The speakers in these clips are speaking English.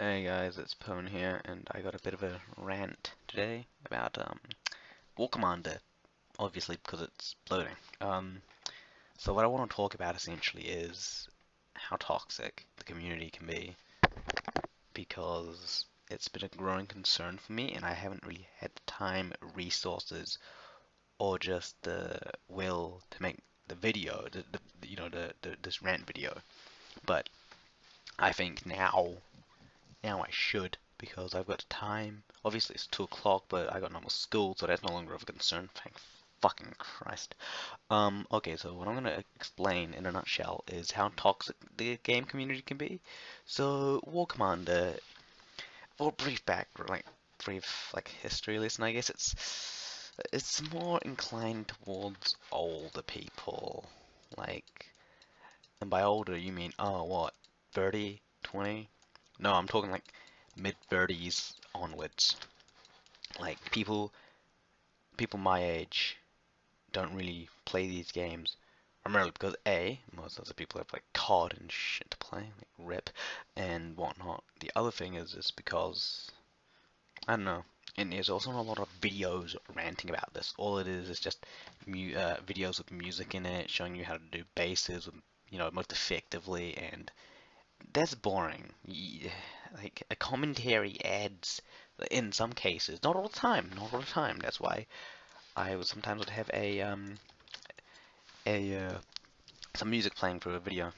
Hey guys, it's Pone here, and I got a bit of a rant today about War Commander, obviously because it's loading. So what I want to talk about essentially is how toxic the community can be, because it's been a growing concern for me, and I haven't really had the time, resources, or just the will to make the video, this rant video. But I think now I should, because I've got time. Obviously it's 2 o'clock, but I got normal school, so that's no longer of a concern. Thank fucking Christ. Okay, so what I'm gonna explain in a nutshell is how toxic the game community can be. So, War Commander, for brief history lesson, I guess it's more inclined towards older people. Like, and by older you mean, oh, what, 30, 20? No, I'm talking like mid 30s onwards. Like people my age don't really play these games primarily because A, most of the people have like COD and shit to play, like RIP and whatnot. The other thing is just because I don't know, and there's also not a lot of videos ranting about this. All it is just videos with music in it, showing you how to do bases with, most effectively, and that's boring. Like a commentary adds, in some cases, not all the time, not all the time. That's why I would sometimes have a some music playing for a video.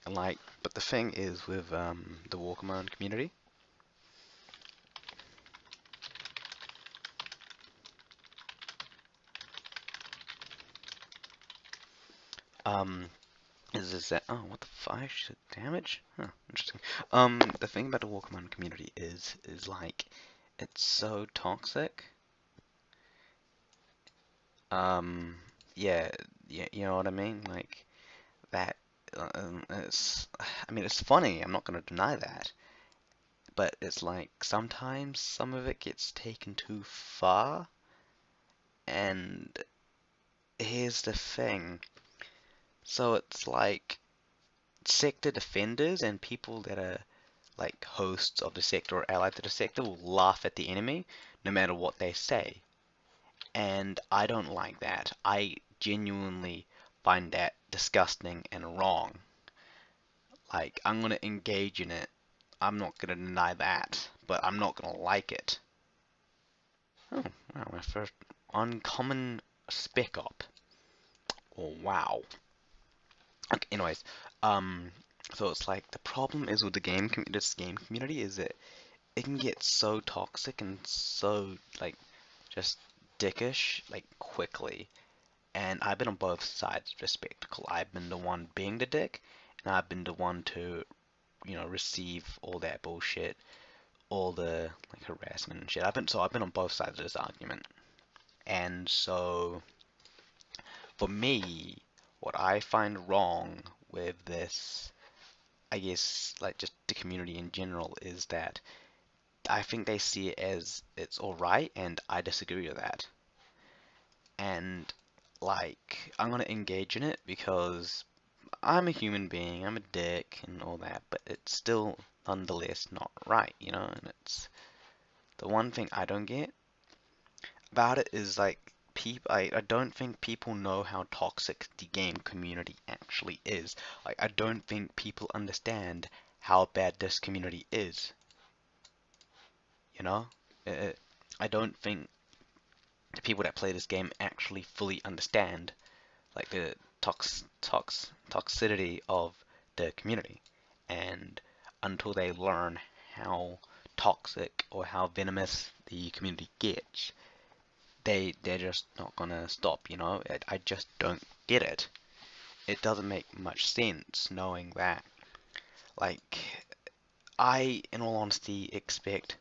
And but the thing is with the War Command community, um, is that, oh, what the fuck? Damage? Huh, interesting. The thing about the War Command community is like it's so toxic. Um, yeah, yeah, you know what I mean? Like that. I mean, it's funny. I'm not gonna deny that, but it's like sometimes some of it gets taken too far. And here's the thing. So it's like sector defenders and people that are like hosts of the sector or allied to the sector will laugh at the enemy no matter what they say. And I don't like that. I genuinely find that disgusting and wrong. Like, I'm gonna engage in it. I'm not gonna deny that, but I'm not gonna like it. Oh, wow, my first uncommon spec op. Oh, wow. Okay, anyways, um, so it's like the problem is with this game community is that it can get so toxic and so like just dickish like quickly. And I've been on both sides of the spectacle. I've been the one being the dick, and I've been the one to, receive all that bullshit, all the like harassment and shit. I've been on both sides of this argument. And so for me, what I find wrong with this, I guess, like just the community in general, is that I think they see it as it's alright, and I disagree with that. And like, I'm gonna engage in it because I'm a human being, I'm a dick and all that, but it's still nonetheless not right, And it's the one thing I don't get about it is like I don't think people know how toxic the game community actually is. Like, I don't think people understand how bad this community is, you know? Uh, I don't think the people that play this game actually fully understand like the toxicity of the community. And until they learn how toxic or how venomous the community gets, they're just not gonna stop. I just don't get it. It doesn't make much sense knowing that. Like, I, in all honesty, expect,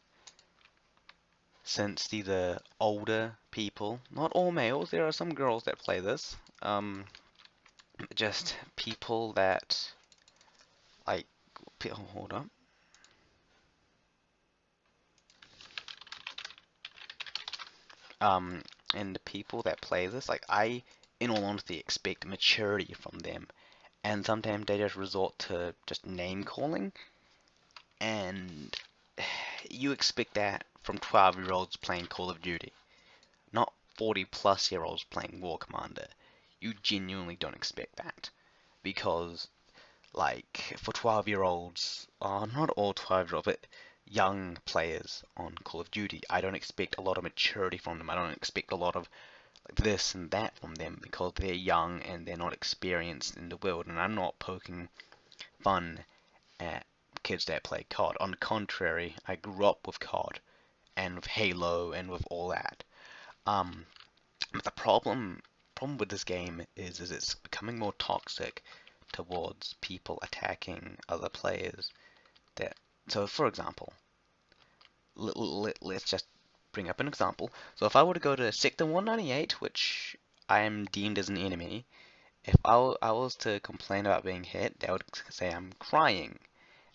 since these are older people, not all males, there are some girls that play this, just people that, like, hold up. Um, and the people that play this, like in all honesty, expect maturity from them, and sometimes they just resort to just name calling, and you expect that from 12-year-olds playing Call of Duty, not 40-plus-year-olds playing War Commander. You genuinely don't expect that because, like, for 12-year-olds, not all 12-year-olds, but young players on Call of Duty, I don't expect a lot of maturity from them. I don't expect a lot of like this and that from them because they're young and they're not experienced in the world. And I'm not poking fun at kids that play COD. On the contrary, I grew up with COD and with Halo and with all that. Um, but the problem with this game is it's becoming more toxic towards people attacking other players. That so, for example, let's just bring up an example. So if I were to go to Sector 198, which I am deemed as an enemy, if I was to complain about being hit, they would say I'm crying,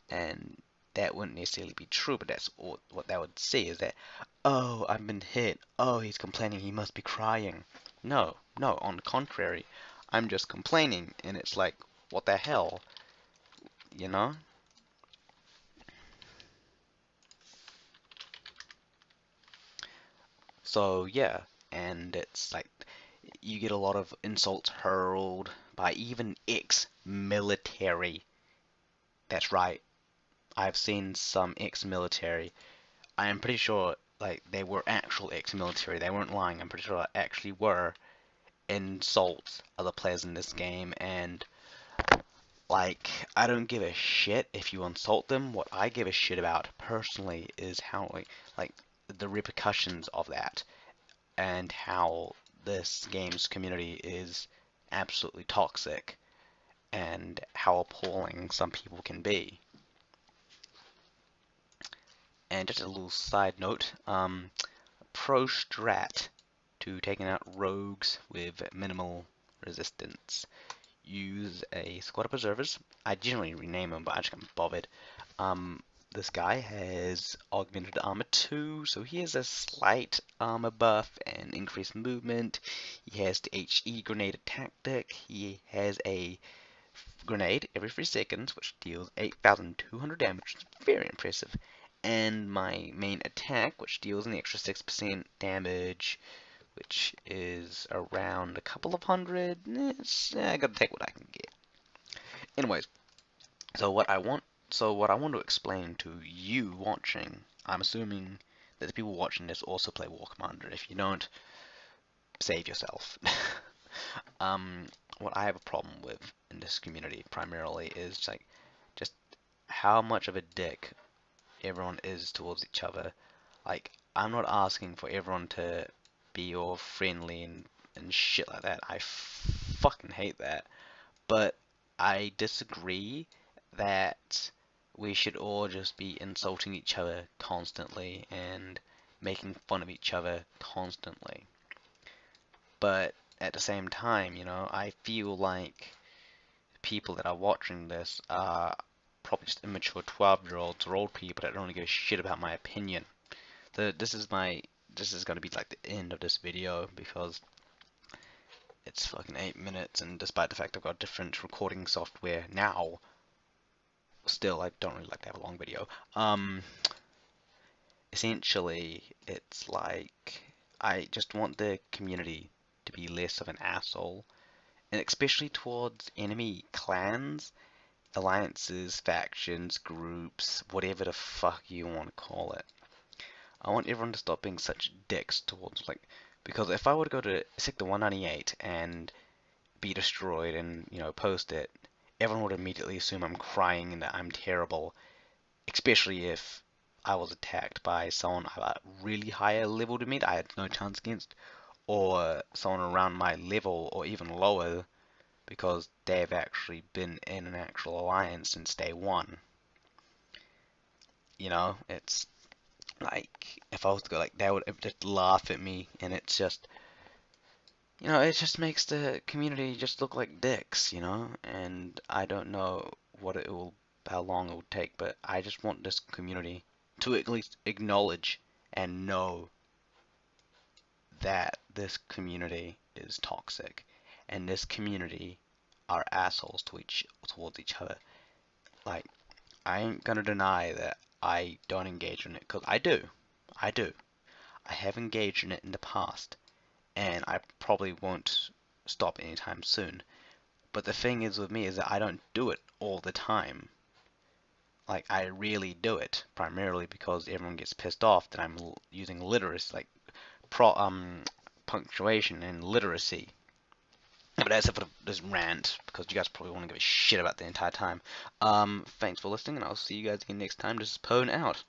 and that wouldn't necessarily be true, but that's what they would say is that, oh, I've been hit, oh, he's complaining, he must be crying. No, no, on the contrary, I'm just complaining, and it's like, what the hell, you know? So yeah, and it's like you get a lot of insults hurled by even ex-military. That's right. I've seen some ex-military. I am pretty sure like they were actual ex-military. They weren't lying. I'm pretty sure they actually were insult other players in this game, and like I don't give a shit if you insult them. What I give a shit about personally is how like the repercussions of that and how this game's community is absolutely toxic and how appalling some people can be. And just a little side note, pro strat to taking out rogues with minimal resistance. Use a squad of preservers. I generally rename them, but I just can't bothered. This guy has augmented armor 2, so he has a slight armor buff and increased movement. He has the HE grenade tactic. He has a grenade every 3 seconds, which deals 8,200 damage, which is very impressive. And my main attack, which deals an extra 6% damage, which is around a couple of hundred. I gotta take what I can get. Anyways, so what I want to explain to you watching, I'm assuming that the people watching this also play War Commander. If you don't, save yourself. um, what I have a problem with in this community primarily is like just how much of a dick everyone is towards each other. Like, I'm not asking for everyone to be all friendly and shit like that. I fucking hate that. But I disagree that we should all just be insulting each other constantly and making fun of each other constantly. But at the same time, I feel like people that are watching this are probably just immature 12-year-olds or old people that don't give a shit about my opinion. This is gonna be like the end of this video because it's fucking 8 minutes, and despite the fact I've got different recording software now, still I don't really like to have a long video. Essentially, it's like I just want the community to be less of an asshole, and especially towards enemy clans, alliances, factions, groups, whatever the fuck you want to call it. I want everyone to stop being such dicks towards like, because if I were to go to Sector 198 and be destroyed and post it, everyone would immediately assume I'm crying and that I'm terrible, especially if I was attacked by someone a really higher level to me that I had no chance against, or someone around my level or even lower because they've actually been in an actual alliance since day one. It's like if I was to go like they would just laugh at me, and it's just it just makes the community just look like dicks, and I don't know how long it will take, but I just want this community to at least acknowledge and know that this community is toxic, and this community are assholes towards each other. Like, I ain't gonna deny that I don't engage in it, 'cause I do. I do. I have engaged in it in the past, and I probably won't stop anytime soon. But the thing is with me is that I don't do it all the time. Like, I really do it primarily because everyone gets pissed off that I'm using literacy, like punctuation and literacy. But that's it for this rant, because you guys probably want to give a shit about the entire time. Thanks for listening, and I'll see you guys again next time. This is Pone out.